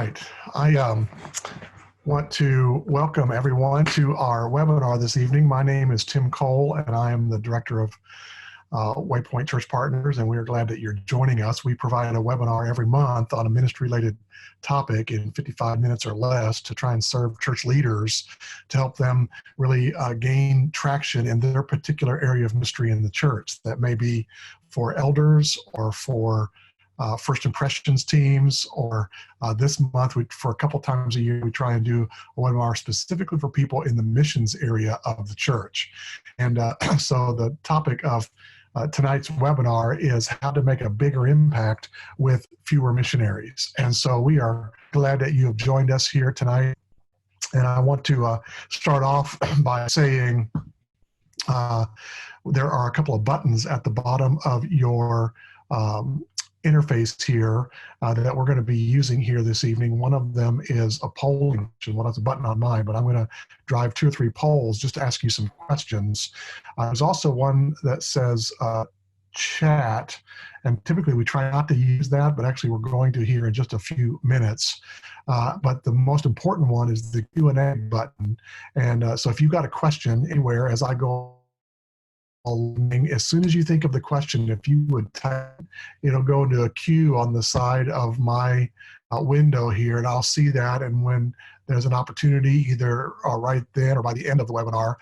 right. I want to welcome everyone to our webinar this evening. My name is Tim Cole, and I am the Director of Waypoint Church Partners, and we are glad that you're joining us. We provide a webinar every month on a ministry-related topic in 55 minutes or less to try and serve church leaders to help them really gain traction in their particular area of ministry in the church. That may be for elders or for first impressions teams, or this month, for a couple times a year, we try and do a webinar specifically for people in the missions area of the church. And so the topic of tonight's webinar is how to make a bigger impact with fewer missionaries. And so we are glad that you have joined us here tonight. And I want to start off by saying there are a couple of buttons at the bottom of your interface here that we're going to be using here this evening. One of them is a polling. Well, that's a button on mine, but I'm going to drive 2 or 3 polls just to ask you some questions. There's also one that says chat, and typically we try not to use that, but actually we're going to here in just a few minutes. But the most important one is the Q&A button. And so if you've got a question anywhere as I go, as soon as you think of the question, if you would type, it'll go into a queue on the side of my window here, and I'll see that. And when there's an opportunity, either right then or by the end of the webinar,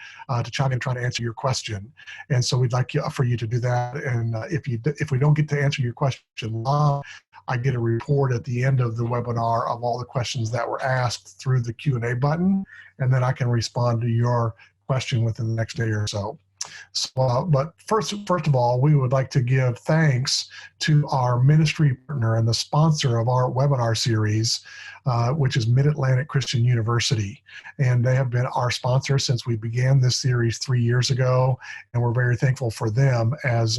to chime in and try to answer your question. And so we'd like for you to do that. And if we don't get to answer your question live, I get a report at the end of the webinar of all the questions that were asked through the Q&A button, and then I can respond to your question within the next day or so. So, but first of all, we would like to give thanks to our ministry partner and the sponsor of our webinar series, which is Mid-Atlantic Christian University. And they have been our sponsor since we began this series 3 years ago, and we're very thankful for them as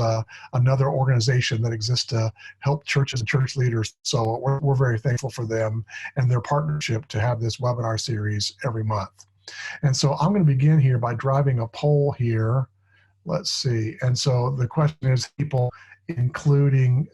another organization that exists to help churches and church leaders. So we're very thankful for them and their partnership to have this webinar series every month. And so I'm going to begin here by driving a poll here. Let's see. And so the question is, people, including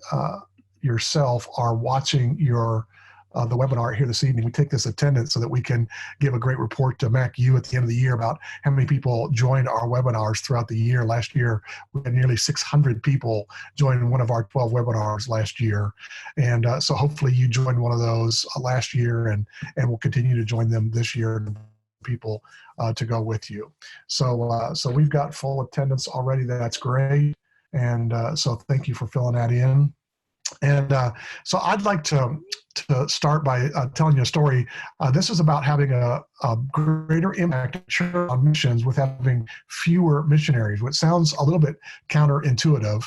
yourself, are watching the webinar here this evening. We take this attendance so that we can give a great report to MacU at the end of the year about how many people joined our webinars throughout the year. Last year, we had nearly 600 people join one of our 12 webinars last year. And so hopefully you joined one of those last year, and we'll continue to join them this year. People to go with you. So we've got full attendance already. That's great. And so thank you for filling that in. And so I'd like to start by telling you a story. This is about having a greater impact on missions with having fewer missionaries, which sounds a little bit counterintuitive.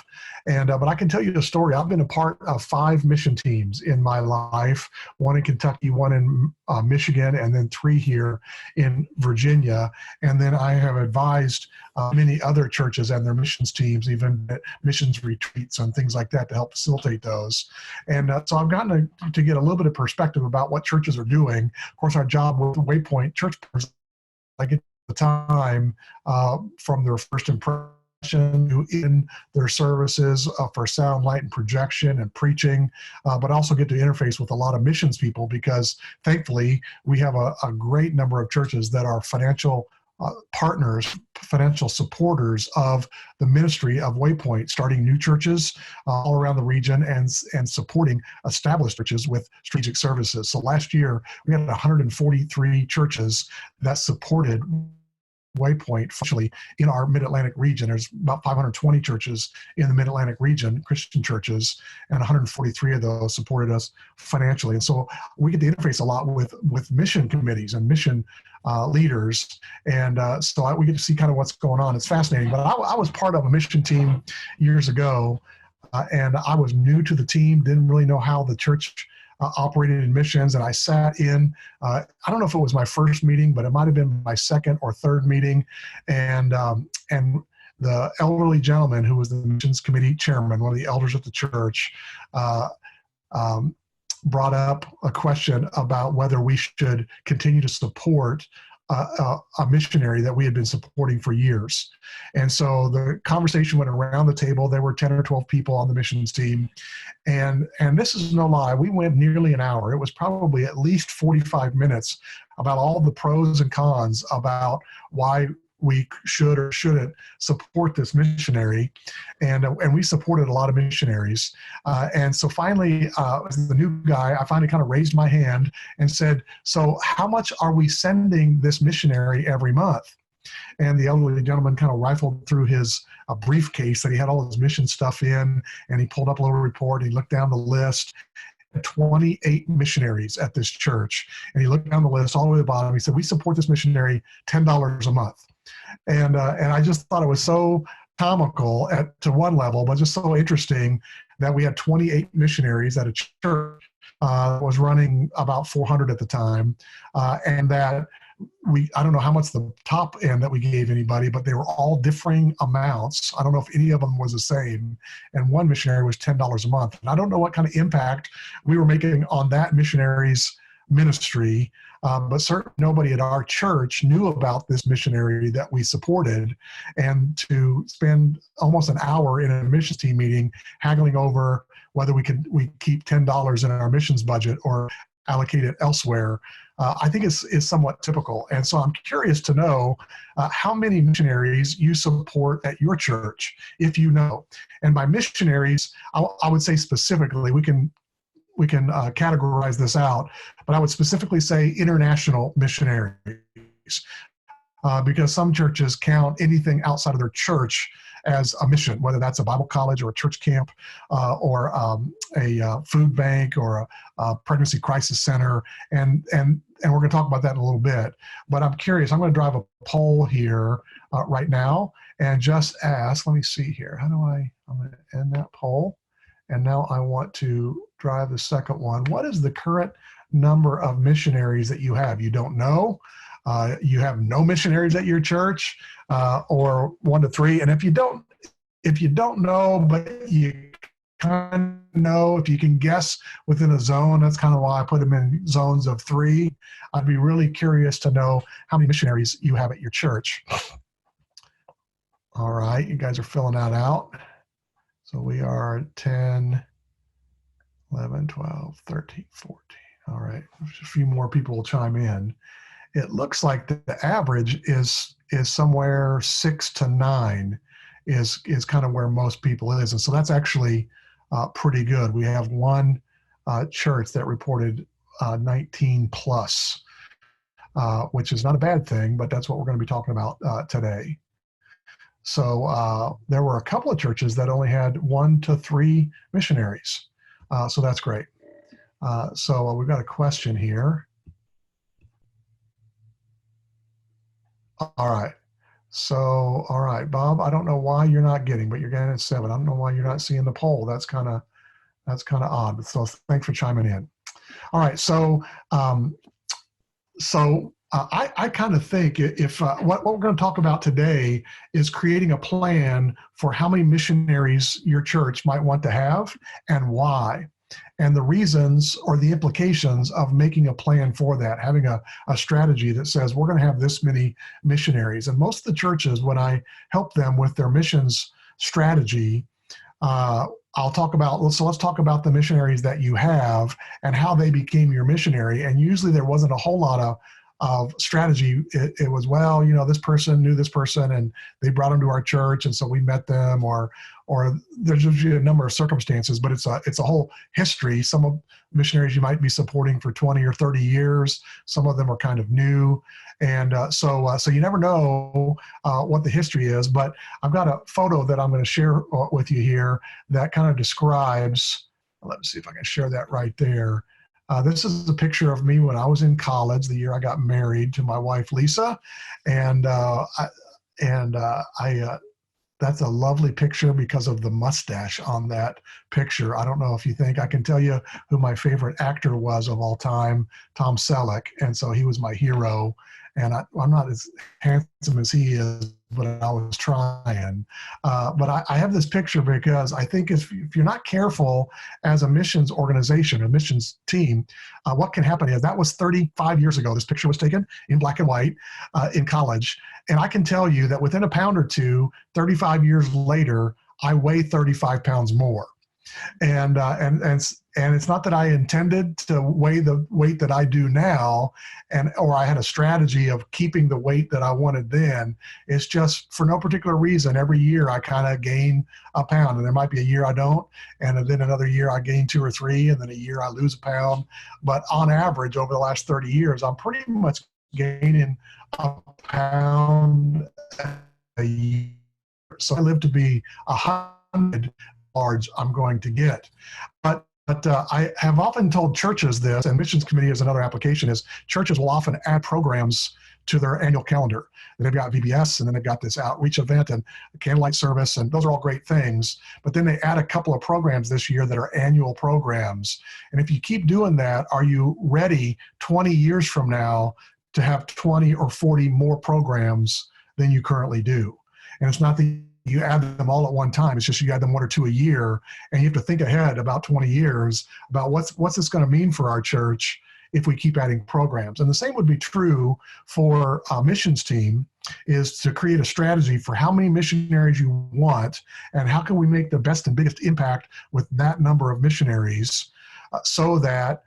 And but I can tell you the story. I've been a part of 5 mission teams in my life, one in Kentucky, one in Michigan, and then 3 here in Virginia. And then I have advised many other churches and their missions teams, even at missions retreats and things like that, to help facilitate those. And so I've gotten to get a little bit of perspective about what churches are doing. Of course, our job with Waypoint Church Partners, I get the time from their first impression in their services for sound, light, and projection and preaching, but also get to interface with a lot of missions people, because thankfully we have a great number of churches that are financial partners, financial supporters of the ministry of Waypoint, starting new churches all around the region and supporting established churches with strategic services. So last year we had 143 churches that supported Waypoint financially in our Mid-Atlantic region. There's about 520 churches in the Mid-Atlantic region, Christian churches, and 143 of those supported us financially. And so we get to interface a lot with mission committees and mission leaders, and so we get to see kind of what's going on. It's fascinating. But I was part of a mission team years ago, and I was new to the team, didn't really know how the church operated in missions, and I sat in, I don't know if it was my first meeting, but it might have been my second or third meeting, and the elderly gentleman who was the missions committee chairman, one of the elders at the church, brought up a question about whether we should continue to support a missionary that we had been supporting for years. And so the conversation went around the table. There were 10 or 12 people on the missions team. And this is no lie, we went nearly an hour. It was probably at least 45 minutes about all the pros and cons about why we should or shouldn't support this missionary. And we supported a lot of missionaries. And so finally, as the new guy, I finally kind of raised my hand and said, so how much are we sending this missionary every month? And the elderly gentleman kind of rifled through his briefcase that he had all his mission stuff in, and he pulled up a little report. He looked down the list, 28 missionaries at this church. And he looked down the list all the way to the bottom. He said, we support this missionary $10 a month. And I just thought it was so comical to one level, but just so interesting that we had 28 missionaries at a church was running about 400 at the time, and that I don't know how much the top end that we gave anybody, but they were all differing amounts. I don't know if any of them was the same. And one missionary was $10 a month. And I don't know what kind of impact we were making on that missionary's ministry, but certainly nobody at our church knew about this missionary that we supported. And to spend almost an hour in a missions team meeting haggling over whether we keep $10 in our missions budget or allocate it elsewhere, I think is somewhat typical. And so I'm curious to know how many missionaries you support at your church, if you know. And by missionaries, I would say specifically, we can categorize this out, but I would specifically say international missionaries, because some churches count anything outside of their church as a mission, whether that's a Bible college or a church camp, or a food bank or a pregnancy crisis center, and we're going to talk about that in a little bit. But I'm curious. I'm going to drive a poll here right now and just ask. Let me see here. I'm going to end that poll, and now I want to drive the second one. What is the current number of missionaries that you have? You don't know. You have no missionaries at your church, or 1 to 3. And if you don't know, but you kind of know, if you can guess within a zone, that's kind of why I put them in zones of 3. I'd be really curious to know how many missionaries you have at your church. All right, you guys are filling that out. So we are 10, 11, 12, 13, 14. All right, a few more people will chime in. It looks like the average is somewhere 6 to 9 is kind of where most people is. And so that's actually pretty good. We have one church that reported 19 plus, which is not a bad thing, but that's what we're going to be talking about today. So there were a couple of churches that only had 1 to 3 missionaries. So that's great. So we've got a question here. All right. So, all right, Bob, I don't know why you're not getting, but you're getting at 7. I don't know why you're not seeing the poll. That's kind of odd. So thanks for chiming in. All right. So, I kind of think if what we're going to talk about today is creating a plan for how many missionaries your church might want to have and why, and the reasons or the implications of making a plan for that, having a strategy that says we're going to have this many missionaries. And most of the churches, when I help them with their missions strategy, let's talk about the missionaries that you have and how they became your missionary. And usually there wasn't a whole lot of strategy. It was, well, this person knew this person and they brought them to our church, and so we met them, or there's usually a number of circumstances, but it's a whole history. Some of missionaries you might be supporting for 20 or 30 years. Some of them are kind of new. And so you never know what the history is, but I've got a photo that I'm going to share with you here that kind of describes, let me see if I can share that right there. This is a picture of me when I was in college, the year I got married to my wife, Lisa. And that's a lovely picture because of the mustache on that picture. I don't know if you think I can tell you who my favorite actor was of all time, Tom Selleck. And so he was my hero. and I'm not as handsome as he is, but I was trying. But I have this picture because I think if you're not careful as a missions organization, a missions team, what can happen is that was 35 years ago. This picture was taken in black and white in college. And I can tell you that within a pound or two, 35 years later, I weigh 35 pounds more. And it's not that I intended to weigh the weight that I do now, or I had a strategy of keeping the weight that I wanted then. It's just for no particular reason. Every year I kind of gain a pound, and there might be a year I don't, and then another year I gain 2 or 3, and then a year I lose a pound. But on average, over the last 30 years, I'm pretty much gaining a pound a year. So I live to be 100 large I'm going to get. But I have often told churches this, and Missions Committee is another application, is churches will often add programs to their annual calendar. And they've got VBS, and then they've got this outreach event and a candlelight service, and those are all great things. But then they add a couple of programs this year that are annual programs. And if you keep doing that, are you ready 20 years from now to have 20 or 40 more programs than you currently do? And it's not that you add them all at one time. It's just you add them 1 or 2 a year, and you have to think ahead about 20 years about what's this going to mean for our church if we keep adding programs. And the same would be true for a missions team, is to create a strategy for how many missionaries you want and how can we make the best and biggest impact with that number of missionaries, so that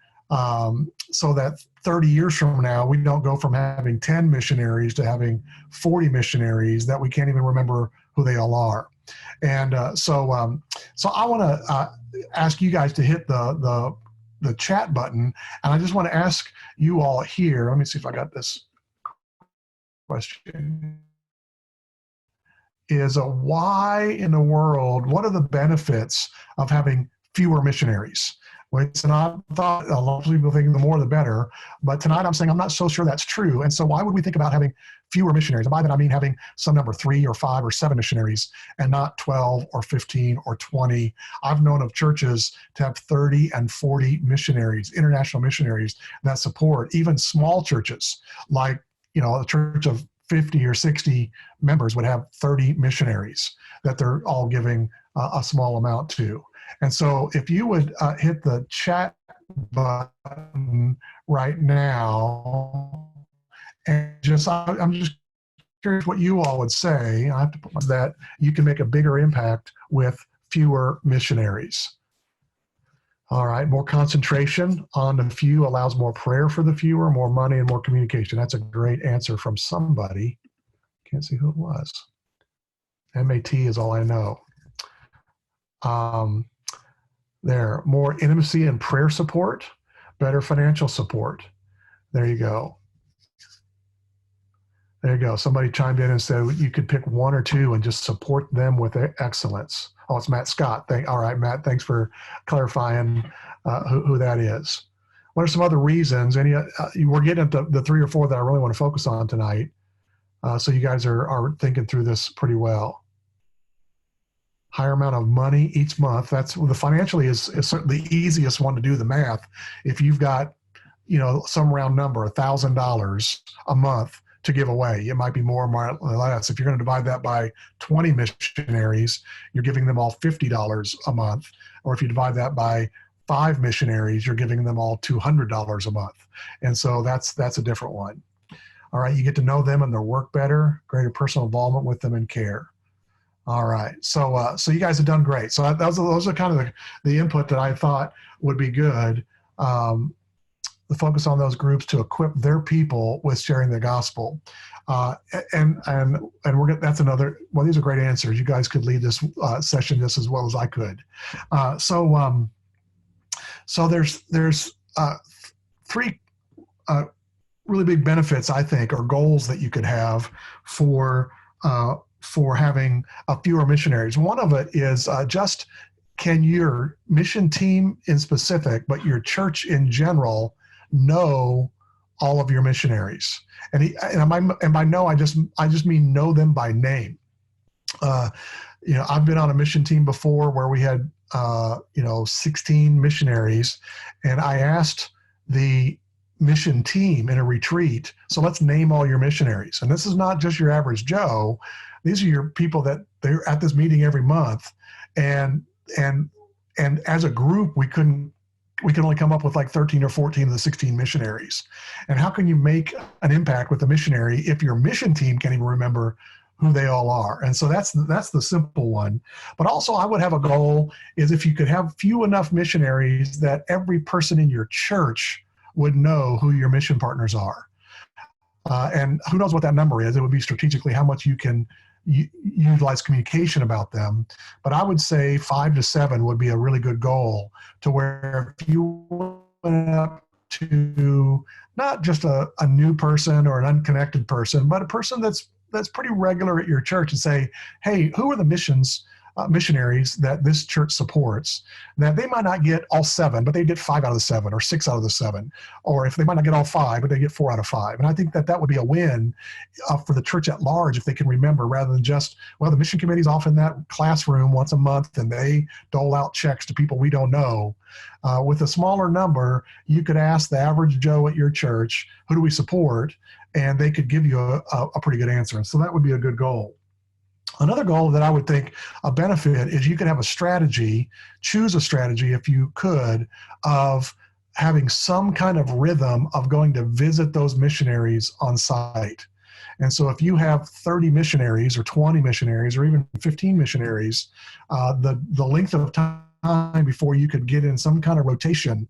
30 years from now, we don't go from having 10 missionaries to having 40 missionaries that we can't even remember who they all are. And so I want to ask you guys to hit the chat button, and I just want to ask you all here. Let me see if I got this question. Is why in the world? What are the benefits of having fewer missionaries? Well, it's not thought, a lot of people think the more the better, but tonight I'm saying I'm not so sure that's true. And so why would we think about having fewer missionaries? And by that I mean having some number 3 or 5 or 7 missionaries and not 12 or 15 or 20. I've known of churches to have 30 and 40 missionaries, international missionaries that support even small churches, like, you know, a church of 50 or 60 members would have 30 missionaries that they're all giving a small amount to. And so if you would hit the chat button right now, and I'm just curious what you all would say. I have to put that you can make a bigger impact with fewer missionaries. All right, more concentration on the few allows more prayer for the fewer, more money, and more communication. That's a great answer from somebody. Can't see who it was. MAT is all I know. There, more intimacy and prayer support, better financial support. There you go. There you go. Somebody chimed in and said you could pick 1 or 2 and just support them with excellence. Oh, it's Matt Scott. All right, Matt, thanks for clarifying who that is. What are some other reasons? We're getting at the 3 or 4 that I really want to focus on tonight. So you guys are thinking through this pretty well. Higher amount of money each month. That's the financially is certainly the easiest one to do the math. If you've got, you know, some round number, $1,000 a month to give away, it might be more or less. If you're going to divide that by 20 missionaries, you're giving them all $50 a month. Or if you divide that by 5 missionaries, you're giving them all $200 a month. And so that's a different one. All right, you get to know them and their work better, greater personal involvement with them and care. All right, so you guys have done great. So those are kind of the input that I thought would be good. The focus on those groups to equip their people with sharing the gospel, and that's another. Well, these are great answers. You guys could lead this session just as well as I could. So there's 3 really big benefits, I think, or goals that you could have for having fewer missionaries. One of it is just, can your mission team in specific, but your church in general, know all of your missionaries? And by know, I just mean know them by name. You know, I've been on a mission team before where we had 16 missionaries, and I asked the mission team in a retreat. So let's name all your missionaries. And this is not just your average Joe. These are your people that they're at this meeting every month. And and and as a group, we can only come up with like 13 or 14 of the 16 missionaries. And how can you make an impact with a missionary if your mission team can't even remember who they all are? And so that's the simple one. But also I would have a goal is if you could have few enough missionaries that every person in your church would know who your mission partners are. And who knows what that number is? It would be strategically how much you can utilize communication about them. But I would say 5 to 7 would be a really good goal, to where if you went up to not just a new person or an unconnected person, but a person that's pretty regular at your church, and say, hey, who are the missionaries that this church supports, that they might not get all 7, but they get 5 out of the 7 or 6 out of the 7, or if they might not get all 5, but they get 4 out of 5. And I think that would be a win for the church at large if they can remember, rather than just, well, the mission committee's off in that classroom once a month and they dole out checks to people we don't know. With a smaller number, you could ask the average Joe at your church, who do we support? And they could give you a pretty good answer. And so that would be a good goal. Another goal that I would think a benefit is you could have a strategy, choose a strategy if you could, of having some kind of rhythm of going to visit those missionaries on site. And so if you have 30 missionaries or 20 missionaries or even 15 missionaries, the length of time before you could get in some kind of rotation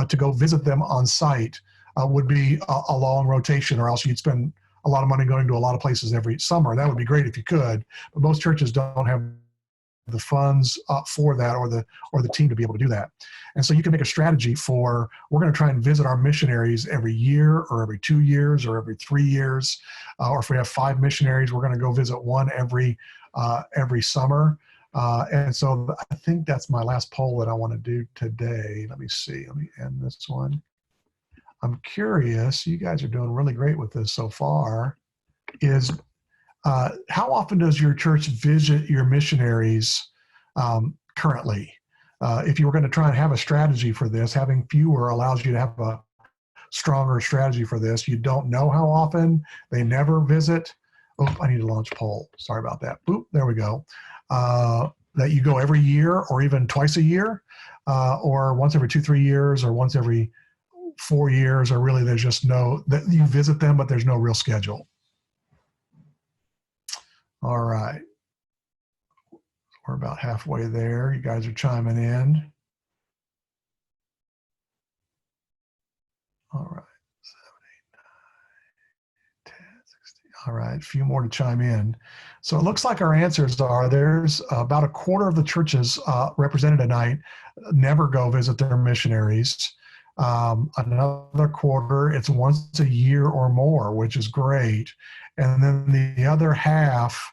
to go visit them on site would be a long rotation, or else you'd spend a lot of money going to a lot of places every summer. That would be great if you could, but most churches don't have the funds for that, or the team to be able to do that. And so you can make a strategy for, we're going to try and visit our missionaries every year or every 2 years or every 3 years. Or if we have 5 missionaries, we're going to go visit one every summer. And so I think that's my last poll that I want to do today. Let me see. Let me end this one. I'm curious, you guys are doing really great with this so far, is how often does your church visit your missionaries currently? If you were going to try and have a strategy for this, having fewer allows you to have a stronger strategy for this. You don't know how often, they never visit. Oh, I need to launch poll. Sorry about that. Boop, there we go. That you go every year or even twice a year, or once every 2-3 years, or once every 4 years, or really there's just no, that you visit them, but there's no real schedule. All right. We're about halfway there. You guys are chiming in. All right. 7, 8, 9, 10, 16. All right. A few more to chime in. So it looks like our answers are, there's about a quarter of the churches represented tonight never go visit their missionaries. Another quarter, it's once a year or more, which is great. And then the other half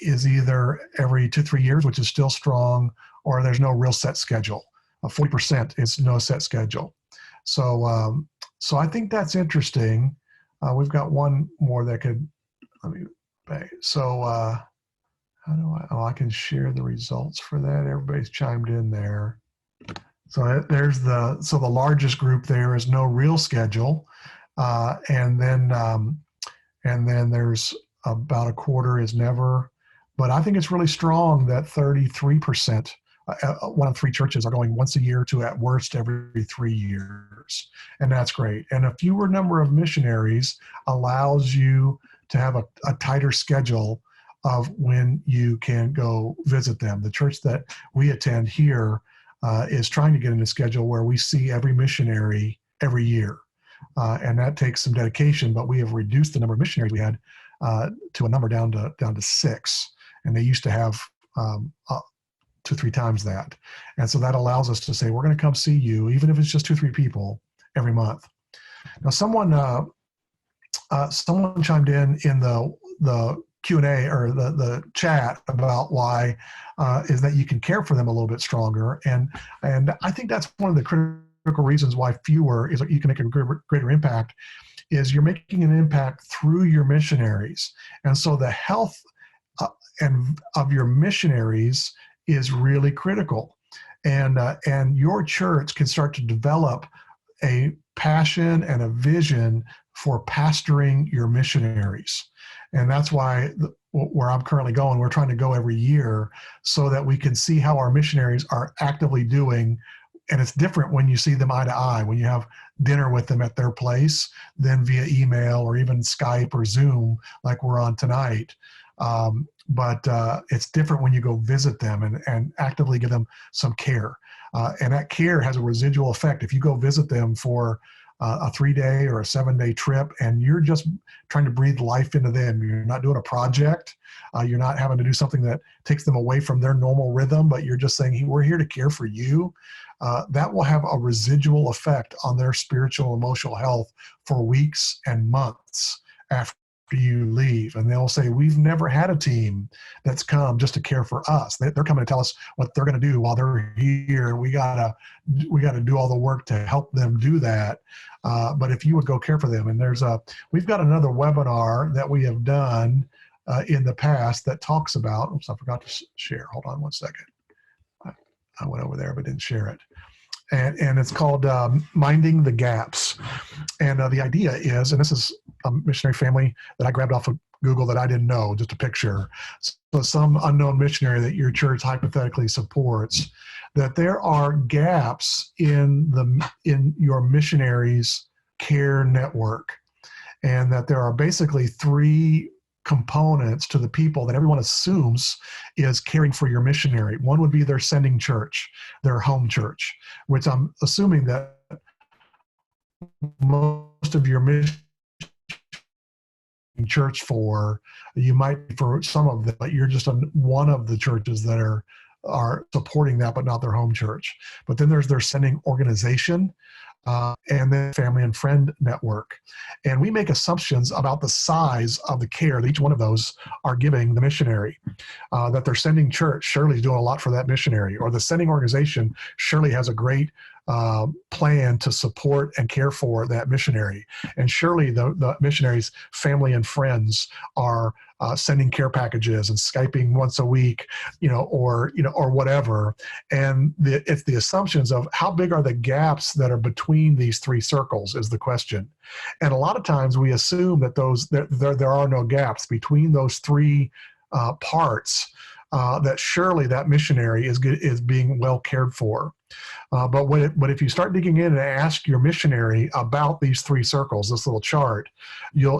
is either every 2-3 years, which is still strong, or there's no real set schedule. 40% is no set schedule. So so I think that's interesting. We've got one more that could, let me, so how do I can share the results for that. Everybody's chimed in there. So there's the largest group there is no real schedule, and then there's about a quarter is never. But I think it's really strong that 33%, 1 of 3 churches are going once a year to at worst every 3 years, and that's great. And a fewer number of missionaries allows you to have a tighter schedule of when you can go visit them. The church that we attend here is trying to get in a schedule where we see every missionary every year. And that takes some dedication, but we have reduced the number of missionaries we had to a number down to 6. And they used to have 2-3 times that. And so that allows us to say, we're going to come see you, even if it's just 2-3 people every month. Now, someone chimed in the Q&A or the chat about why is that you can care for them a little bit stronger. And I think that's one of the critical reasons why fewer is you can make a greater impact, is you're making an impact through your missionaries. And so the health and of your missionaries is really critical. And your church can start to develop a passion and a vision for pastoring your missionaries. And that's why where I'm currently going, we're trying to go every year so that we can see how our missionaries are actively doing. And it's different when you see them eye to eye, when you have dinner with them at their place, than via email or even Skype or Zoom like we're on tonight. But it's different when you go visit them and actively give them some care. And that care has a residual effect. If you go visit them for a 3-day or a 7-day trip, and you're just trying to breathe life into them, you're not doing a project, you're not having to do something that takes them away from their normal rhythm, but you're just saying, hey, we're here to care for you. That will have a residual effect on their spiritual, emotional health for weeks and months after you leave. And they'll say, we've never had a team that's come just to care for us. They're coming to tell us what they're going to do while they're here. We gotta do all the work to help them do that. But if you would go care for them, and we've got another webinar that we have done in the past that talks about, oops, I forgot to share. Hold on one second. I went over there but didn't share it. And it's called Minding the Gaps. And the idea is, and this is a missionary family that I grabbed off of Google that I didn't know, just a picture. So some unknown missionary that your church hypothetically supports, that there are gaps in your missionaries' care network. And that there are basically 3 components to the people that everyone assumes is caring for your missionary. One would be their sending church, their home church, which I'm assuming that most of your mission church for, you might for some of them, but you're just on one of the churches that are supporting that, but not their home church. But then there's their sending organization, and then family and friend network. And we make assumptions about the size of the care that each one of those are giving the missionary. That their sending church surely is doing a lot for that missionary, or the sending organization surely has a great plan to support and care for that missionary. And surely the missionary's family and friends are sending care packages and Skyping once a week, or whatever. And it's the assumptions of how big are the gaps that are between these 3 circles is the question. And a lot of times we assume that there are no gaps between those 3 parts, that surely that missionary is being well cared for. But if you start digging in and ask your missionary about these 3 circles, this little chart, you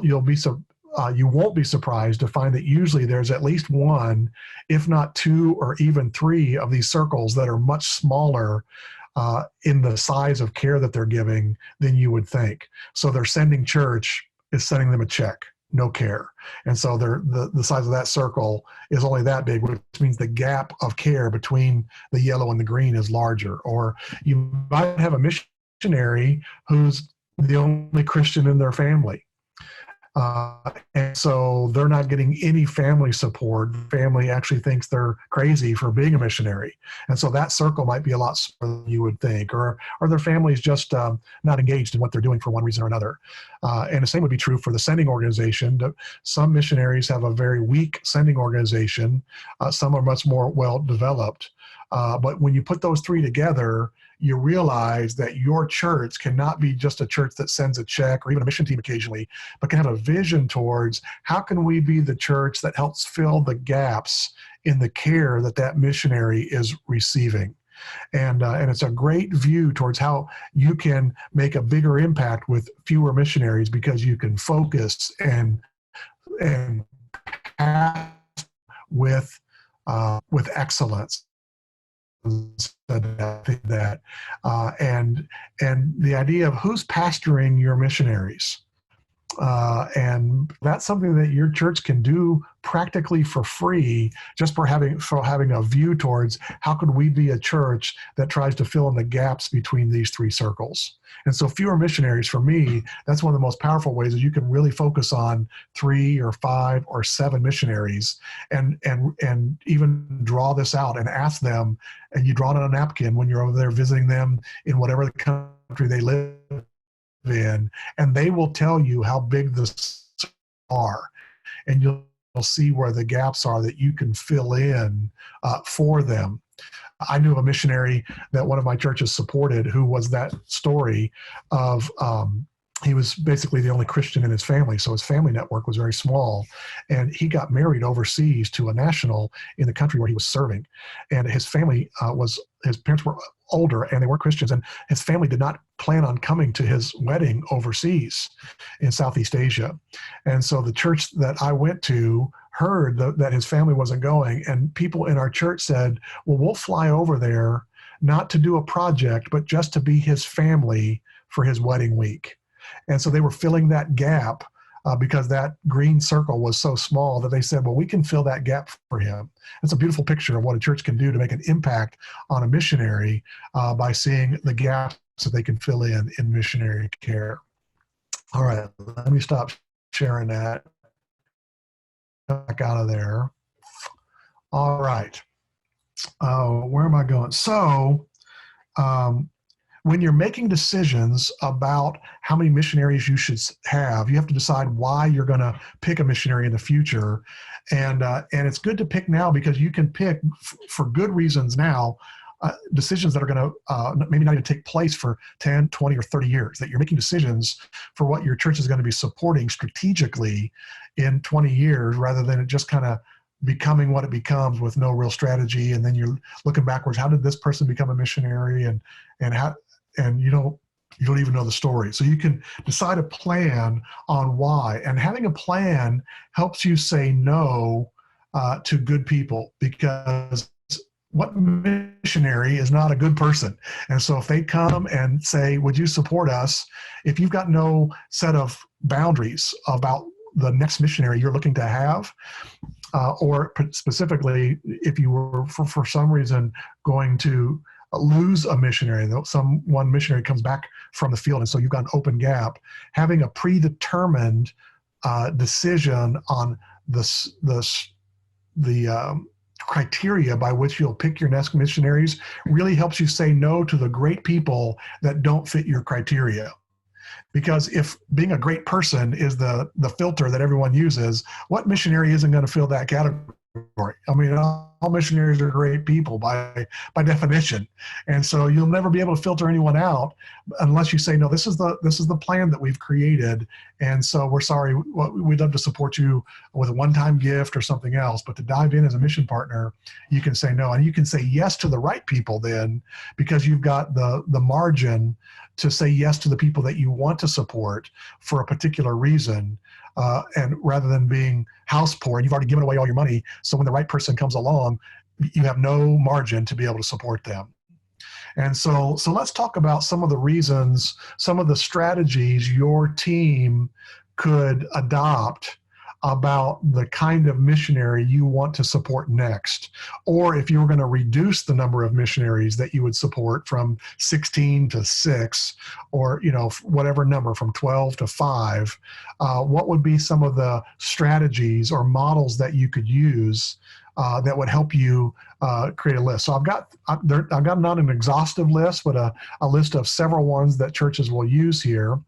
won't be surprised to find that usually there's at least 1, if not 2, or even 3 of these circles that are much smaller in the size of care that they're giving than you would think. So their sending church is sending them a check, no care. And so the size of that circle is only that big, which means the gap of care between the yellow and the green is larger. Or you might have a missionary who's the only Christian in their family. And so they're not getting any family support. The family actually thinks they're crazy for being a missionary. And so that circle might be a lot smaller than you would think, or their family's just not engaged in what they're doing for one reason or another. And the same would be true for the sending organization. Some missionaries have a very weak sending organization. Some are much more well-developed. But when you put those 3 together, you realize that your church cannot be just a church that sends a check or even a mission team occasionally, but can have a vision towards how can we be the church that helps fill the gaps in the care that missionary is receiving. And it's a great view towards how you can make a bigger impact with fewer missionaries, because you can focus and with excellence. That and the idea of who's pastoring your missionaries, and that's something that your church can do practically for free, just for having a view towards how could we be a church that tries to fill in the gaps between these 3 circles. And so fewer missionaries, for me, that's one of the most powerful ways that you can really focus on 3 or 5 or 7 missionaries, and even draw this out and ask them, and you draw it on a napkin when you're over there visiting them in whatever the country they live in, and they will tell you how big this are, and you'll see where the gaps are that you can fill in for them. I knew of a missionary that one of my churches supported who was that story of, he was basically the only Christian in his family, so his family network was very small. And he got married overseas to a national in the country where he was serving. And his family his parents were older and they were Christians, and his family did not plan on coming to his wedding overseas in Southeast Asia. And so the church that I went to heard that his family wasn't going, and people in our church said, well, we'll fly over there not to do a project, but just to be his family for his wedding week. And so they were filling that gap because that green circle was so small that they said, well, we can fill that gap for him. It's a beautiful picture of what a church can do to make an impact on a missionary by seeing the gaps that they can fill in missionary care. All right, let me stop sharing that. Back out of there. All right. Where am I going? So, when you're making decisions about how many missionaries you should have, you have to decide why you're going to pick a missionary in the future. And it's good to pick now because you can pick for good reasons now, decisions that are going to maybe not even take place for 10, 20, or 30 years, that you're making decisions for what your church is going to be supporting strategically in 20 years rather than it just kind of becoming what it becomes with no real strategy. And then you're looking backwards, how did this person become a missionary? And you don't even know the story. So you can decide a plan on why. And having a plan helps you say no to good people, because what missionary is not a good person? And so if they come and say, would you support us? If you've got no set of boundaries about the next missionary you're looking to have, or specifically if you were for some reason going to lose a missionary, one missionary comes back from the field, and so you've got an open gap, having a predetermined decision on the criteria by which you'll pick your next missionaries really helps you say no to the great people that don't fit your criteria. Because if being a great person is the filter that everyone uses, what missionary isn't going to fill that category? I mean, all missionaries are great people by definition, and so you'll never be able to filter anyone out unless you say, no, this is the plan that we've created, and so we're sorry, we'd love to support you with a one-time gift or something else, but to dive in as a mission partner, you can say no, and you can say yes to the right people then, because you've got the margin to say yes to the people that you want to support for a particular reason. And rather than being house poor and you've already given away all your money, so when the right person comes along, you have no margin to be able to support them. And so let's talk about some of the reasons, some of the strategies your team could adopt about the kind of missionary you want to support next. Or if you were going to reduce the number of missionaries that you would support from 16 to 6, or whatever number, from 12 to 5, what would be some of the strategies or models that you could use that would help you create a list? So I've got not an exhaustive list, but a list of several ones that churches will use here.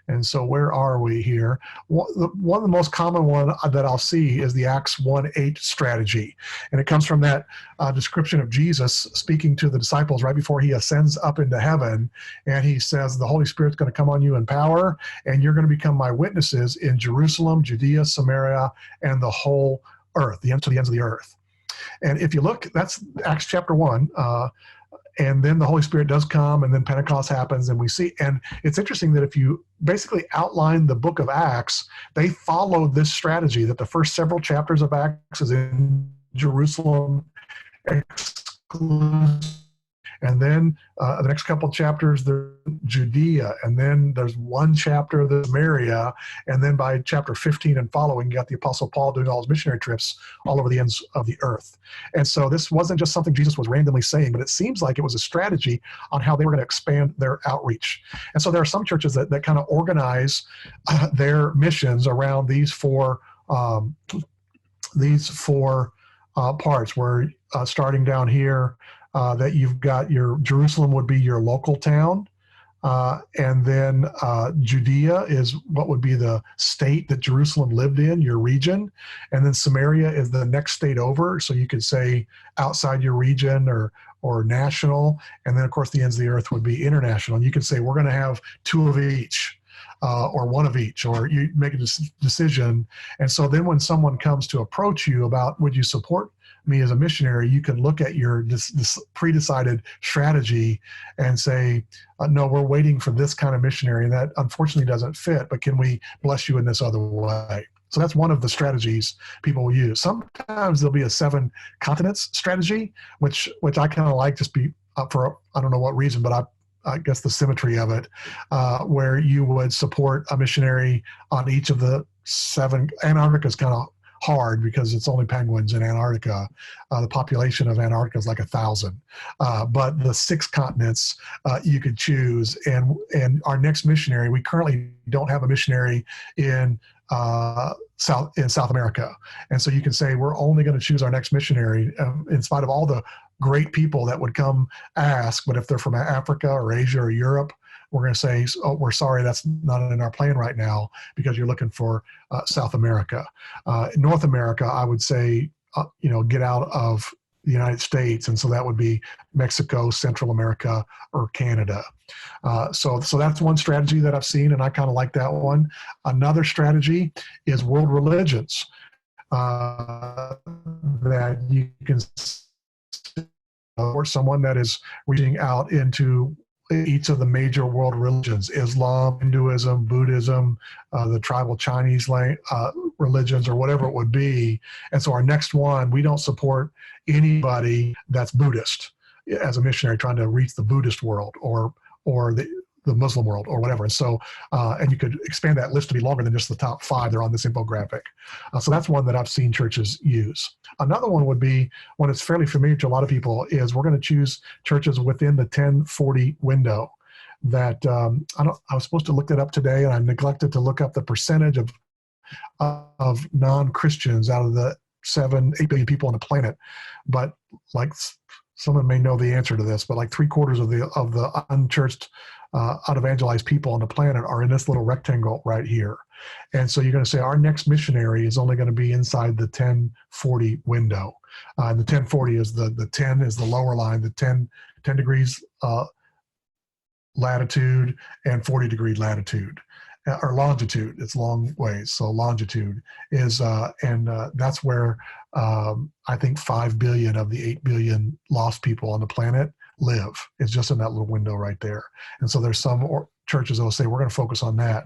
And so where are we here? One of the most common one that I'll see is the Acts 1:8 strategy. And it comes from that description of Jesus speaking to the disciples right before he ascends up into heaven. And he says, the Holy Spirit's going to come on you in power, and you're going to become my witnesses in Jerusalem, Judea, Samaria, and the whole earth, to the ends of the earth. And if you look, that's Acts chapter 1. And then the Holy Spirit does come, and then Pentecost happens, and we see, and it's interesting that if you basically outline the book of Acts, they follow this strategy that the first several chapters of Acts is in Jerusalem, and then the next couple of chapters, there's Judea, and then there's one chapter, the Samaria, and then by chapter 15 and following, you got the Apostle Paul doing all his missionary trips all over the ends of the earth. And so this wasn't just something Jesus was randomly saying, but it seems like it was a strategy on how they were going to expand their outreach. And so there are some churches that kind of organize their missions around these four parts, where starting down here, that you've got your Jerusalem would be your local town. And then Judea is what would be the state that Jerusalem lived in, your region. And then Samaria is the next state over. So you could say outside your region or national. And then, of course, the ends of the earth would be international. And you could say, we're going to have two of each. Or one of each, or you make a decision. And so then when someone comes to approach you about, would you support me as a missionary, you can look at your this pre-decided strategy and say, no, we're waiting for this kind of missionary, and that unfortunately doesn't fit, but can we bless you in this other way? So that's one of the strategies people will use. Sometimes there'll be a 7 continents strategy, which I kind of like, just be up for, I don't know what reason, but I guess the symmetry of it, where you would support a missionary on each of the 7. Antarctica is kind of hard because it's only penguins in Antarctica. The population of Antarctica is like 1,000. But the 6 continents you could choose. And our next missionary, we currently don't have a missionary in South America. And so you can say, we're only going to choose our next missionary in spite of all the great people that would come ask, but if they're from Africa or Asia or Europe, we're going to say, oh, we're sorry, that's not in our plan right now because you're looking for South America. North America, I would say, get out of the United States. And so that would be Mexico, Central America, or Canada. So that's one strategy that I've seen, and I kind of like that one. Another strategy is world religions that you can or someone that is reaching out into each of the major world religions, Islam, Hinduism, Buddhism, the tribal Chinese religions, or whatever it would be. And so our next one, we don't support anybody that's Buddhist as a missionary trying to reach the Buddhist world or the Muslim world or whatever. And so, and you could expand that list to be longer than just the top 5 that are on this infographic. So that's one that I've seen churches use. Another one would be one that's fairly familiar to a lot of people is we're going to choose churches within the 1040 window that I was supposed to look that up today and I neglected to look up the percentage of non-Christians out of the 8 billion people on the planet. But like someone may know the answer to this, but like 3/4 of the unchurched unevangelized people on the planet are in this little rectangle right here. And so you're going to say our next missionary is only going to be inside the 1040 window. And the 1040 is the 10 is the lower line, the 10 degrees latitude and 40 degree latitude. Or longitude, it's long ways. So longitude is, that's where I think 5 billion of the 8 billion lost people on the planet live. It's just in that little window right there. And so there's some churches that will say, we're going to focus on that.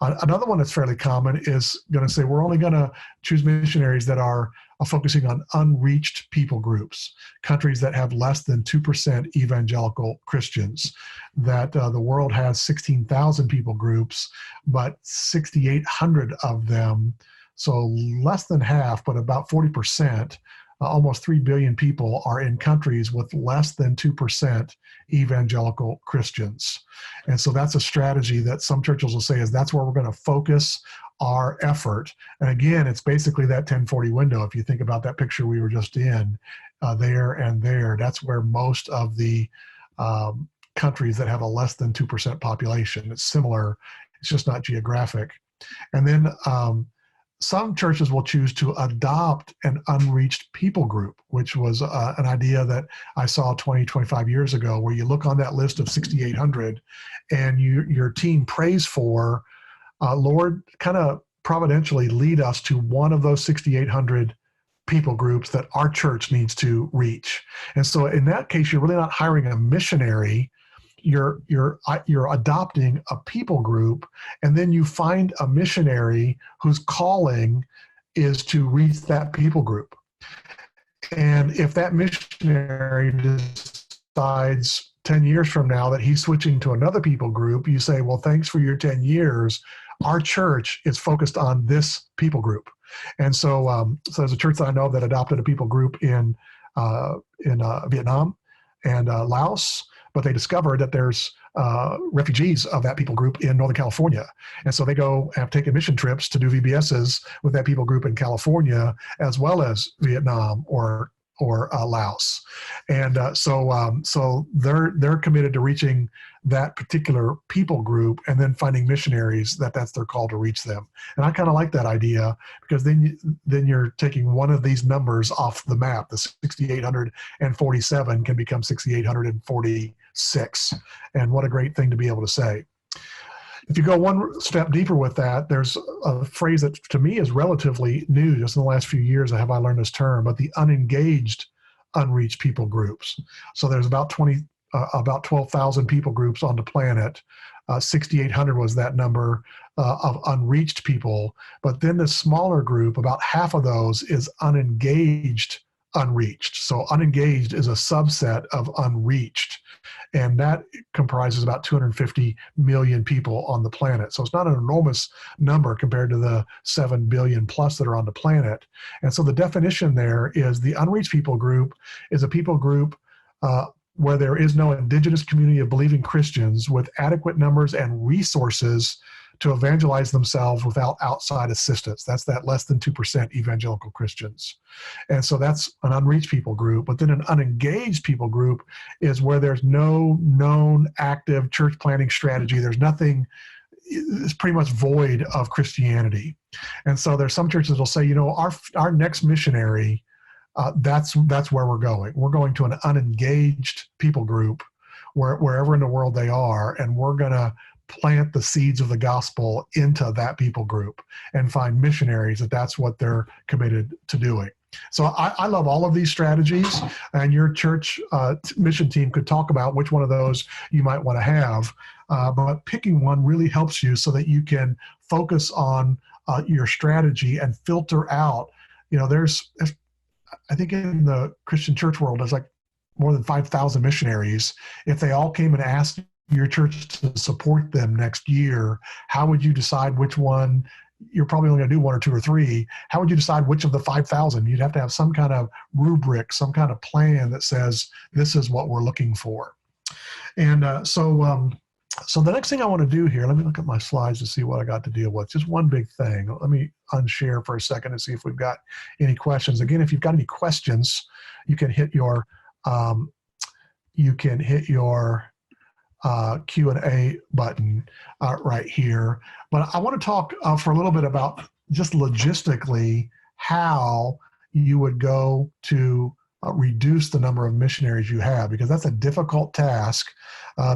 Another one that's fairly common is going to say, we're only going to choose missionaries that are focusing on unreached people groups, countries that have less than 2% evangelical Christians, that the world has 16,000 people groups, but 6,800 of them, so less than half, but about 40%, almost 3 billion people are in countries with less than 2% evangelical Christians. And so that's a strategy that some churches will say is that's where we're going to focus our effort. And again, it's basically that 1040 window. If you think about that picture we were just in, there and there, that's where most of the countries that have a less than 2% population. It's similar, it's just not geographic. And then some churches will choose to adopt an unreached people group, which was an idea that I saw 20, 25 years ago, where you look on that list of 6,800 and your team prays for, Lord, kind of providentially lead us to one of those 6,800 people groups that our church needs to reach. And so in that case, you're really not hiring a missionary. You're adopting a people group, and then you find a missionary whose calling is to reach that people group. And if that missionary decides 10 years from now that he's switching to another people group, you say, well, thanks for your 10 years. Our church is focused on this people group. And so, there's a church that I know that adopted a people group in Vietnam and Laos, but they discovered that there's refugees of that people group in Northern California. And so they go and have taken mission trips to do VBSs with that people group in California, as well as Vietnam or Laos, and so they're committed to reaching that particular people group, and then finding missionaries that's their call to reach them. And I kind of like that idea, because then you're taking one of these numbers off the map. The 6,847 can become 6,846, and what a great thing to be able to say. If you go one step deeper with that, there's a phrase that to me is relatively new. Just in the last few years I learned this term, but the unengaged, unreached people groups. So there's about 12,000 people groups on the planet. 6,800 was that number of unreached people. But then this smaller group, about half of those is unengaged, unreached. So unengaged is a subset of unreached, and that comprises about 250 million people on the planet. So it's not an enormous number compared to the 7 billion plus that are on the planet. And so the definition there is the unreached people group is a people group where there is no indigenous community of believing Christians with adequate numbers and resources to evangelize themselves without outside assistance. That's that less than 2% evangelical Christians. And so that's an unreached people group. But then an unengaged people group is where there's no known active church planting strategy. There's nothing, it's pretty much void of Christianity. And so there's some churches that will say, our next missionary, that's where we're going. We're going to an unengaged people group wherever in the world they are, and we're going to plant the seeds of the gospel into that people group and find missionaries that's what they're committed to doing. So I love all of these strategies, and your church mission team could talk about which one of those you might want to have. But picking one really helps you so that you can focus on your strategy and filter out. There's I think in the Christian church world, there's like more than 5,000 missionaries. If they all came and asked your church to support them next year, how would you decide which one? You're probably only going to do one or two or three. How would you decide which of the 5,000? You'd have to have some kind of rubric, some kind of plan that says this is what we're looking for. And so the next thing I want to do here, let me look at my slides to see what I got to deal with. Just one big thing. Let me unshare for a second and see if we've got any questions. Again, if you've got any questions, you can hit your Q&A button right here. But I want to talk for a little bit about just logistically how you would go to reduce the number of missionaries you have, because that's a difficult task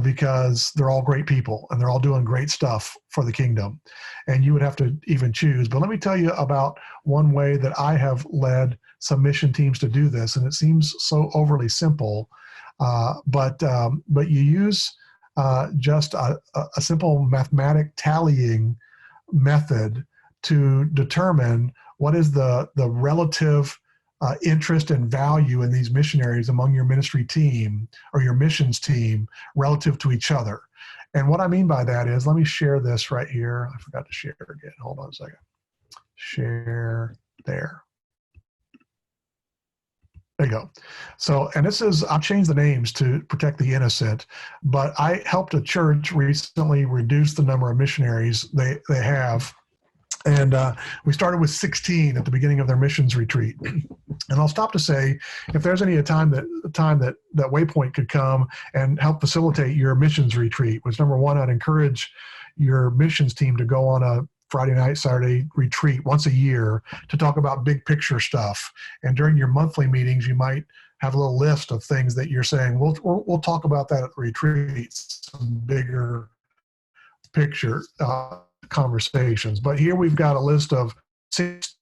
because they're all great people and they're all doing great stuff for the kingdom. And you would have to even choose. But let me tell you about one way that I have led some mission teams to do this. And it seems so overly simple, but you use just a simple mathematic tallying method to determine what is the relative interest and value in these missionaries among your ministry team or your missions team relative to each other. And what I mean by that is, let me share this right here. I forgot to share again. Hold on a second. Share there. There you go. So, and this is, I've changed the names to protect the innocent, but I helped a church recently reduce the number of missionaries they have. And we started with 16 at the beginning of their missions retreat. And I'll stop to say, if there's any time that Waypoint could come and help facilitate your missions retreat, which number one, I'd encourage your missions team to go on a Friday night, Saturday retreat once a year to talk about big picture stuff. And during your monthly meetings, you might have a little list of things that you're saying, we'll talk about that at the retreat, some bigger picture conversations. But here we've got a list of 6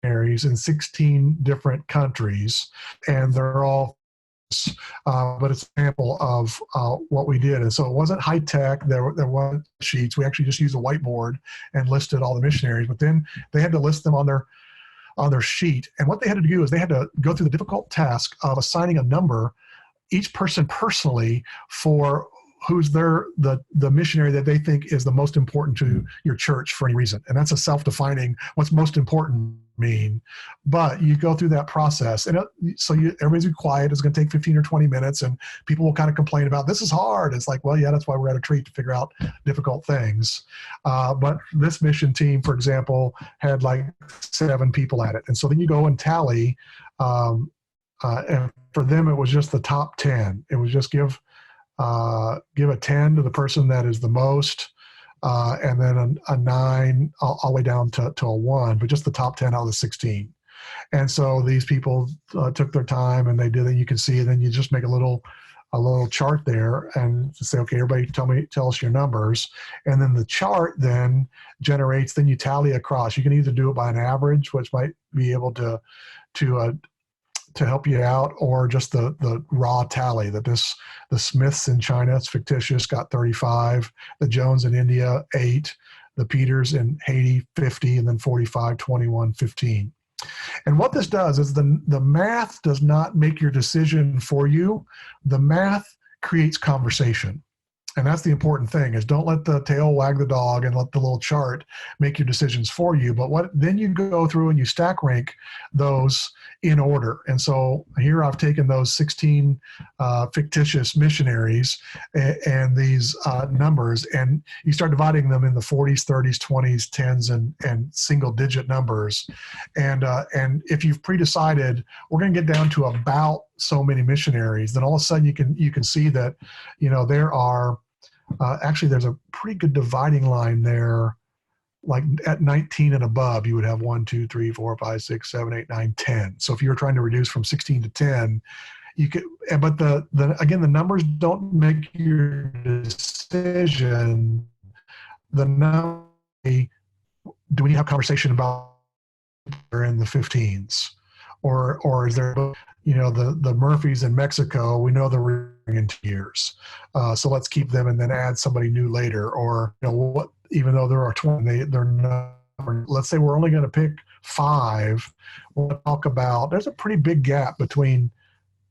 missionaries in 16 different countries, and they're all but it's an example of what we did. And so it wasn't high tech. There weren't sheets. We actually just used a whiteboard and listed all the missionaries, but then they had to list them on their sheet. And what they had to do is they had to go through the difficult task of assigning a number, each person personally, for who's the missionary that they think is the most important to your church for any reason. And that's a self-defining what's most important mean. But you go through that process, and everybody's quiet. It's going to take 15 or 20 minutes, and people will kind of complain about, this is hard. It's like, well, yeah, that's why we're at a retreat, to figure out difficult things. But this mission team, for example, had like 7 people at it. And so then you go and tally and for them, it was just the top 10. It was just give a 10 to the person that is the most, and then a 9 all the way down to a 1, but just the top 10 out of the 16. And so these people took their time and they did it. You can see it, and you just make a little chart there and say, okay, everybody tell us your numbers. And then the chart then generates, then you tally across. You can either do it by an average, which might be able to help you out, or just the raw tally that the Smiths in China, it's fictitious, got 35, the Jones in India, 8, the Peters in Haiti, 50, and then 45, 21, 15. And what this does is the math does not make your decision for you. The math creates conversation. And that's the important thing, is don't let the tail wag the dog and let the little chart make your decisions for you. But then you go through and you stack rank those in order. And so here I've taken those 16 fictitious missionaries and these numbers, and you start dividing them in the 40s, 30s, 20s, 10s, and single digit numbers. And if you've pre-decided we're going to get down to about so many missionaries, then all of a sudden you can see that, there are actually, there's a pretty good dividing line there. Like at 19 and above, you would have 1, 2, 3, 4, 5, 6, 7, 8, 9, 10. So if you were trying to reduce from 16 to 10, you could, but again, the numbers don't make your decision. The number, do we have a conversation about in the 15s? Or is there, the Murphys in Mexico, we know they're in 2 years. So let's keep them and then add somebody new later. Or, what, even though there are 20, they're not, let's say we're only going to pick 5. We'll talk about, there's a pretty big gap between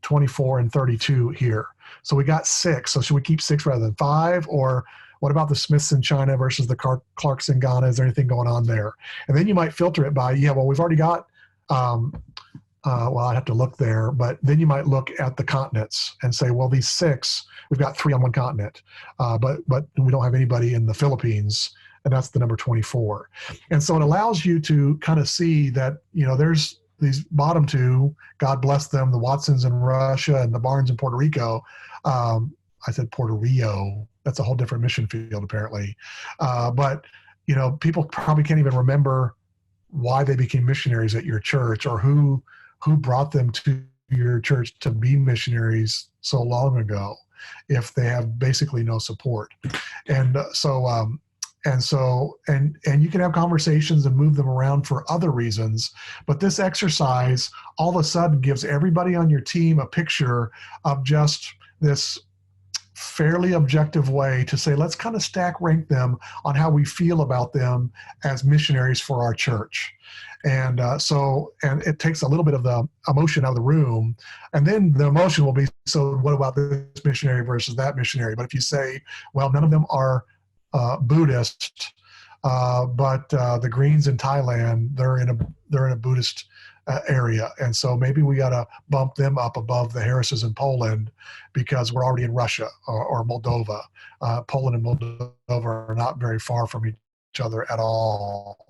24 and 32 here. So we got 6. So should we keep 6 rather than 5? Or what about the Smiths in China versus the Clarks in Ghana? Is there anything going on there? And then you might filter it by, we've already got, well, I'd have to look there, but then you might look at the continents and say, well, these 6, we've got 3 on one continent, but we don't have anybody in the Philippines, and that's the number 24. And so it allows you to kind of see that, there's these bottom 2, God bless them, the Watsons in Russia and the Barnes in Puerto Rico. I said Puerto Rio. That's a whole different mission field, apparently. But people probably can't even remember why they became missionaries at your church, or who brought them to your church to be missionaries so long ago, if they have basically no support. And you can have conversations and move them around for other reasons, but this exercise all of a sudden gives everybody on your team a picture of just this fairly objective way to say, let's kind of stack rank them on how we feel about them as missionaries for our church. And and it takes a little bit of the emotion out of the room, and then the emotion will be, so what about this missionary versus that missionary? But if you say, well, none of them are Buddhist, but the Greens in Thailand, they're in a Buddhist area, and so maybe we got to bump them up above the Harrises in Poland because we're already in Russia or Moldova. Poland and Moldova are not very far from each other at all.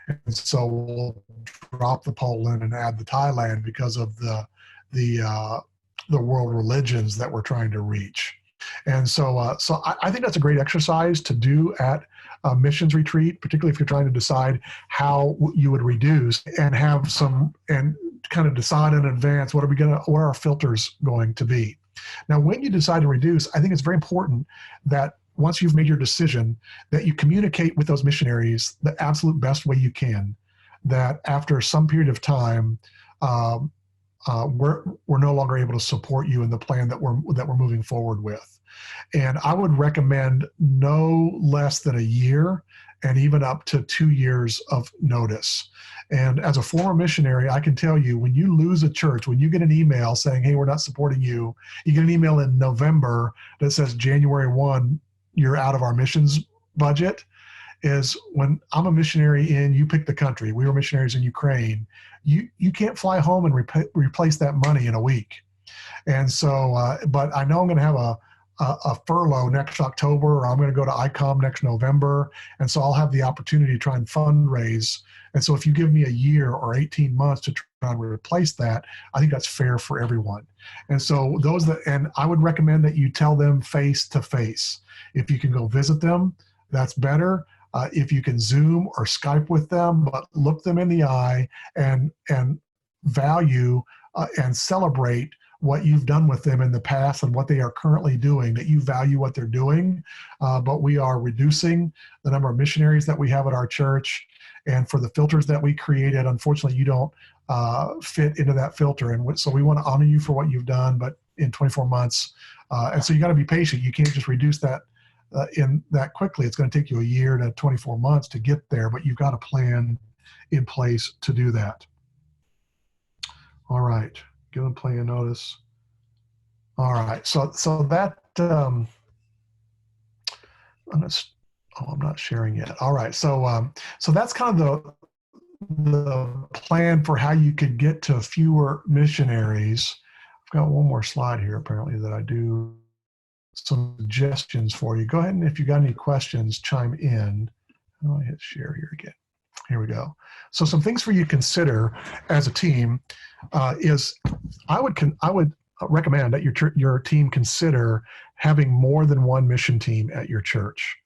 And so we'll drop the Poland and add the Thailand because of the world religions that we're trying to reach. And so I think that's a great exercise to do at a missions retreat, particularly if you're trying to decide how you would reduce, and have and kind of decide in advance, what are our filters going to be? Now, when you decide to reduce, I think it's very important that once you've made your decision, that you communicate with those missionaries the absolute best way you can, that after some period of time, we're no longer able to support you in the plan that we're moving forward with. And I would recommend no less than a year, and even up to 2 years of notice. And as a former missionary, I can tell you, when you lose a church, when you get an email saying, hey, we're not supporting you, you get an email in November that says January 1, you're out of our missions budget, is when I'm a missionary you pick the country. We were missionaries in Ukraine. You can't fly home and replace that money in a week. And so, but I know I'm going to have a furlough next October, or I'm going to go to ICOM next November. And so I'll have the opportunity to try and fundraise. And so if you give me a year or 18 months to try and replace that, I think that's fair for everyone. And so and I would recommend that you tell them face to face. If you can go visit them, that's better. If you can Zoom or Skype with them, but look them in the eye and value and celebrate what you've done with them in the past and what they are currently doing, that you value what they're doing. But we are reducing the number of missionaries that we have at our church. And for the filters that we created, unfortunately, you don't fit into that filter. And so we want to honor you for what you've done, but in 24 months. And so you got to be patient. You can't just reduce that in that quickly. It's going to take you a year to 24 months to get there, but you've got a plan in place to do that. All right. Give them play a notice. All right. So that I'm not sharing yet. All right. So that's kind of the plan for how you could get to fewer missionaries. I've got one more slide here apparently that I do some suggestions for you. Go ahead, and if you got any questions, chime in. Oh, I hit share here again. Here we go. So some things for you to consider as a team is I would recommend that your team consider having more than one mission team at your church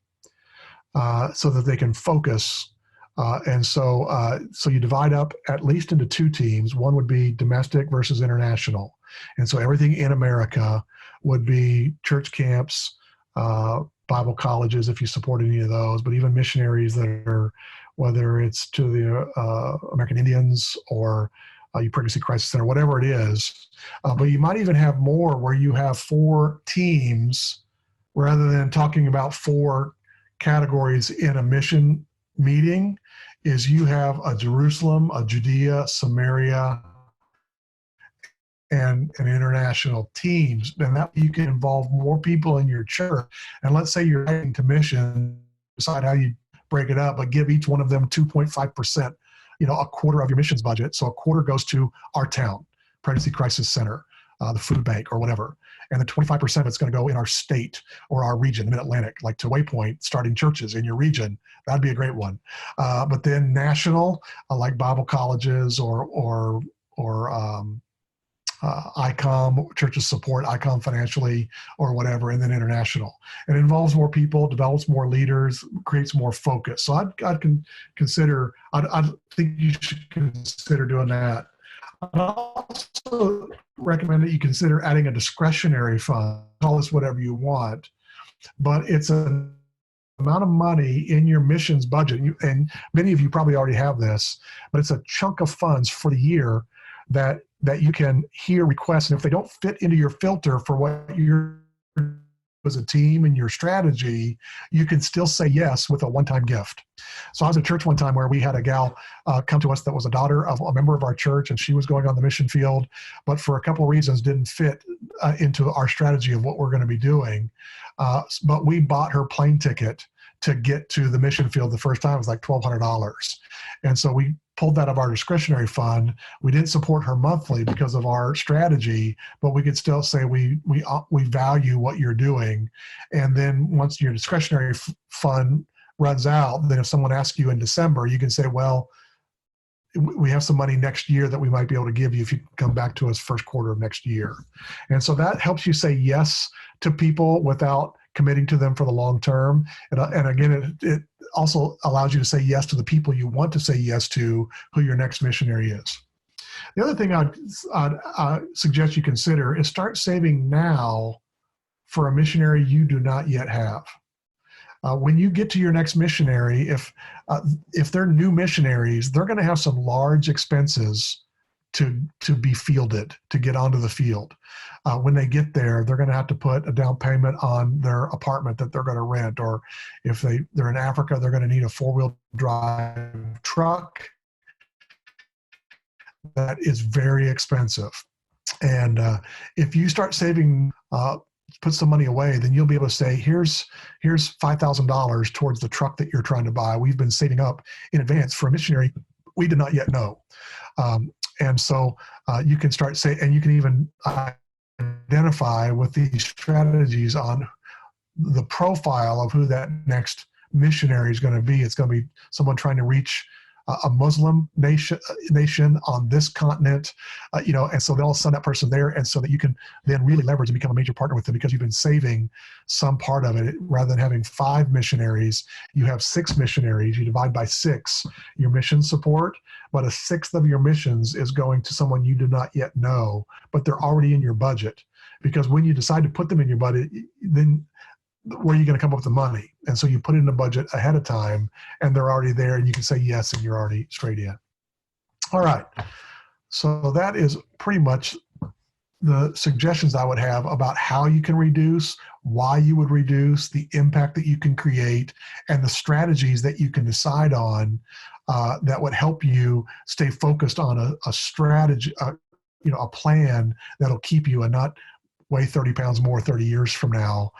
so that they can focus. So you divide up at least into two teams. One would be domestic versus international. And so everything in America would be church camps, Bible colleges, if you support any of those, but even missionaries that are, whether it's to the American Indians or you Pregnancy Crisis Center, whatever it is. But you might even have more where you have 4 teams rather than talking about 4 categories in a mission meeting. Is you have a Jerusalem, a Judea, Samaria, and an international teams. And that you can involve more people in your church. And let's say you're heading to mission, decide how you break it up, but give each one of them 2.5%, a quarter of your missions budget. So a quarter goes to our town, Pregnancy Crisis Center, the food bank or whatever. And the 25% of it's going to go in our state or our region, the Mid-Atlantic, like to Waypoint, starting churches in your region. That'd be a great one. But then national, like Bible colleges or ICOM, churches support ICOM financially or whatever, and then international. It involves more people, develops more leaders, creates more focus. So I'd think you should consider doing that. I'd also recommend that you consider adding a discretionary fund. Call this whatever you want, but it's an amount of money in your missions budget, and many of you probably already have this, but it's a chunk of funds for the year that you can hear requests, and if they don't fit into your filter for what you're as a team and your strategy, you can still say yes with a one-time gift. So I was at church one time where we had a gal come to us that was a daughter of a member of our church, and she was going on the mission field, but for a couple of reasons didn't fit into our strategy of what we're going to be doing. But we bought her plane ticket to get to the mission field the first time. It was like $1,200. And so we pulled that out of our discretionary fund. We didn't support her monthly because of our strategy, but we could still say we value what you're doing. And then once your discretionary fund runs out, then if someone asks you in December, you can say, well, we have some money next year that we might be able to give you if you come back to us first quarter of next year. And so that helps you say yes to people without committing to them for the long term. And again, it also allows you to say yes to the people you want to say yes to, who your next missionary is. The other thing I'd suggest you consider is start saving now for a missionary you do not yet have. When you get to your next missionary, if they're new missionaries, they're going to have some large expenses to be fielded, to get onto the field. When they get there, they're going to have to put a down payment on their apartment that they're going to rent, or if they're in Africa, they're going to need a 4-wheel drive truck that is very expensive. And if you start saving, put some money away, then you'll be able to say, here's $5,000 towards the truck that you're trying to buy. We've been saving up in advance for a missionary we did not yet know. And so you can start and you can even identify with these strategies on the profile of who that next missionary is going to be. It's going to be someone trying to reach a Muslim nation on this continent, and so they'll send that person there, and so that you can then really leverage and become a major partner with them because you've been saving some part of it. Rather than having 5 missionaries, you have 6 missionaries. You divide by 6 your mission support, but a sixth of your missions is going to someone you do not yet know, but they're already in your budget. Because when you decide to put them in your budget, then where are you going to come up with the money? And so you put it in a budget ahead of time, and they're already there, and you can say yes, and you're already straight in. All right. So that is pretty much the suggestions I would have about how you can reduce, why you would reduce, the impact that you can create, and the strategies that you can decide on that would help you stay focused on a strategy, a plan that'll keep you and not weigh 30 pounds more 30 years from now,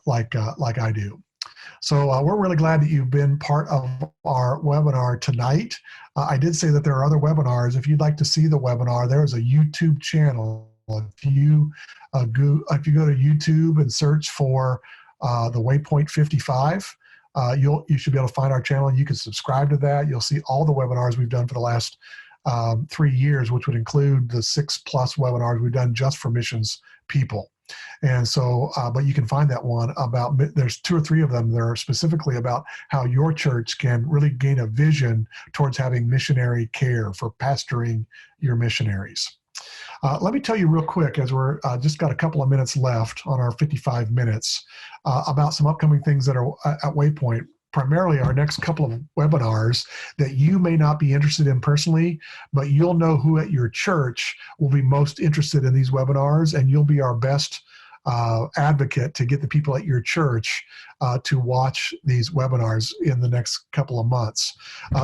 like I do. So we're really glad that you've been part of our webinar tonight. I did say that there are other webinars. If you'd like to see the webinar, there is a YouTube channel. If you go to YouTube and search for the Waypoint 55, you should be able to find our channel. You can subscribe to that. You'll see all the webinars we've done for the last 3 years, which would include the 6+ webinars we've done just for missions people. And so, but you can find that one about, there's 2 or 3 of them that are specifically about how your church can really gain a vision towards having missionary care for pastoring your missionaries. Let me tell you real quick, as we're just got a couple of minutes left on our 55 minutes, about some upcoming things that are at Waypoint. Primarily our next couple of webinars that you may not be interested in personally, but you'll know who at your church will be most interested in these webinars, and you'll be our best advocate to get the people at your church to watch these webinars in the next couple of months.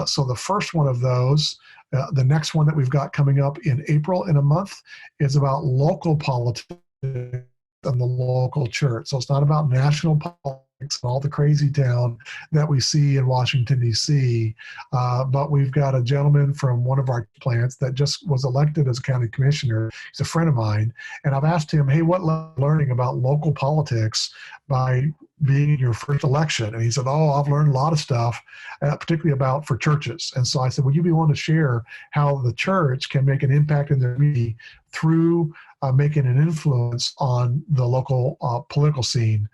So the first one of those, the next one that we've got coming up in April in a month, is about local politics and the local church. So it's not about national politics and all the crazy town that we see in Washington, D.C. But we've got a gentleman from one of our plants that just was elected as a county commissioner. He's a friend of mine. And I've asked him, hey, what learning about local politics by being in your first election? And he said, oh, I've learned a lot of stuff, particularly about for churches. And so I said, would you be willing to share how the church can make an impact in their community through making an influence on the local political scene?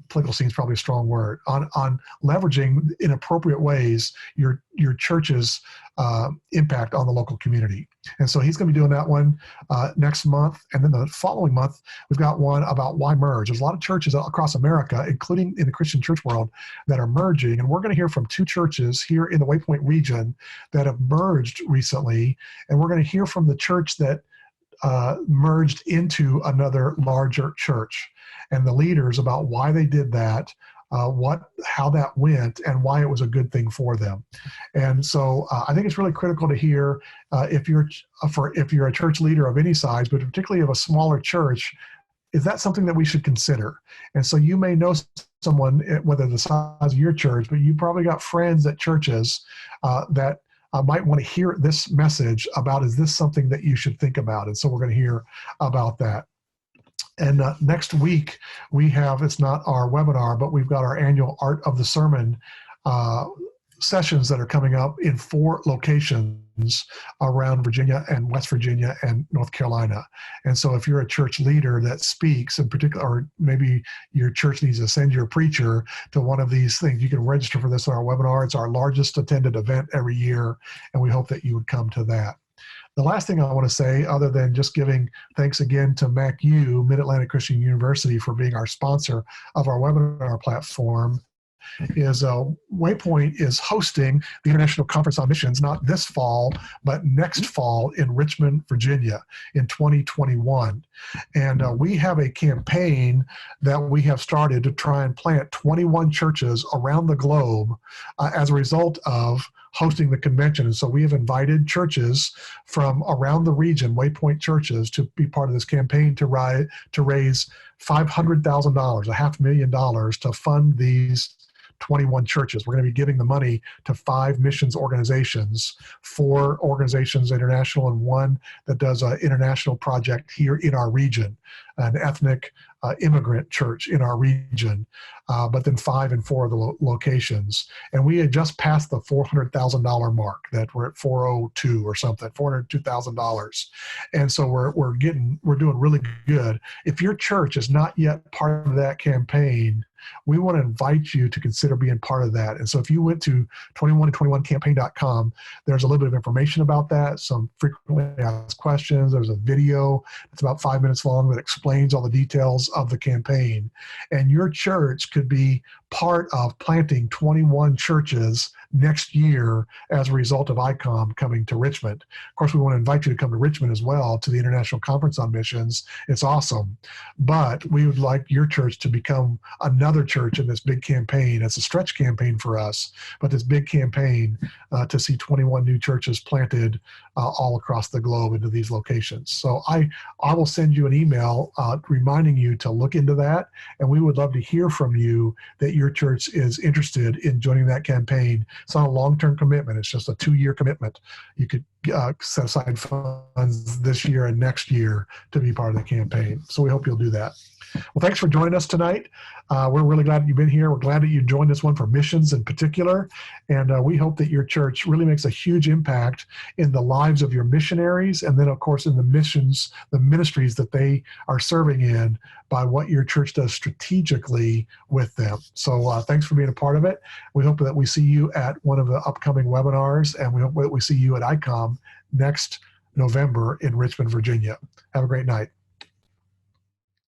Political scene is probably a strong word, on leveraging in appropriate ways your church's impact on the local community. And so he's going to be doing that one next month. And then the following month, we've got one about why merge. There's a lot of churches across America, including in the Christian church world, that are merging. And we're going to hear from 2 churches here in the Waypoint region that have merged recently. And we're going to hear from the church that merged into another larger church, and the leaders about why they did that, how that went, and why it was a good thing for them. And so I think it's really critical to hear if you're a church leader of any size, but particularly of a smaller church, is that something that we should consider? And so you may know someone, whether the size of your church, but you probably got friends at churches that might want to hear this message about, is this something that you should think about? And so we're going to hear about that. And next week, we have, it's not our webinar, but we've got our annual Art of the Sermon sessions that are coming up in 4 locations around Virginia and West Virginia and North Carolina. And so if you're a church leader that speaks in particular, or maybe your church needs to send your preacher to one of these things, you can register for this on our webinar. It's our largest attended event every year, and we hope that you would come to that. The last thing I want to say, other than just giving thanks again to MacU, Mid-Atlantic Christian University, for being our sponsor of our webinar platform, is Waypoint is hosting the International Conference on Missions, not this fall, but next fall in Richmond, Virginia in 2021. And we have a campaign that we have started to try and plant 21 churches around the globe as a result of hosting the convention. And so we have invited churches from around the region, Waypoint churches, to be part of this campaign to raise $500,000, $500,000, to fund these 21 churches. We're going to be giving the money to 5 missions organizations, 4 organizations international, and 1 that does an international project here in our region, an ethnic immigrant church in our region, but then 5 in 4 of the locations. And we had just passed the $400,000 mark, that we're at 402 or something, $402,000. And so we're doing really good. If your church is not yet part of that campaign, we want to invite you to consider being part of that. And so if you went to 21to21campaign.com, there's a little bit of information about that, some frequently asked questions. There's a video that's about 5 minutes long that explains all the details of the campaign. And your church could be part of planting 21 churches next year as a result of ICOM coming to Richmond. Of course, we want to invite you to come to Richmond as well, to the International Conference on Missions. It's awesome. But we would like your church to become another church in this big campaign. It's a stretch campaign for us, but this big campaign to see 21 new churches planted all across the globe into these locations. So I will send you an email reminding you to look into that, and we would love to hear from you that your church is interested in joining that campaign. It's not a long-term commitment. It's just a 2-year commitment. You could set aside funds this year and next year to be part of the campaign. So we hope you'll do that. Well, thanks for joining us tonight. We're really glad you've been here. We're glad that you joined this one for missions in particular. And we hope that your church really makes a huge impact in the lives of your missionaries, and then, of course, in the missions, the ministries that they are serving in, by what your church does strategically with them. So thanks for being a part of it. We hope that we see you at one of the upcoming webinars, and we hope that we see you at ICOM next November in Richmond, Virginia. Have a great night.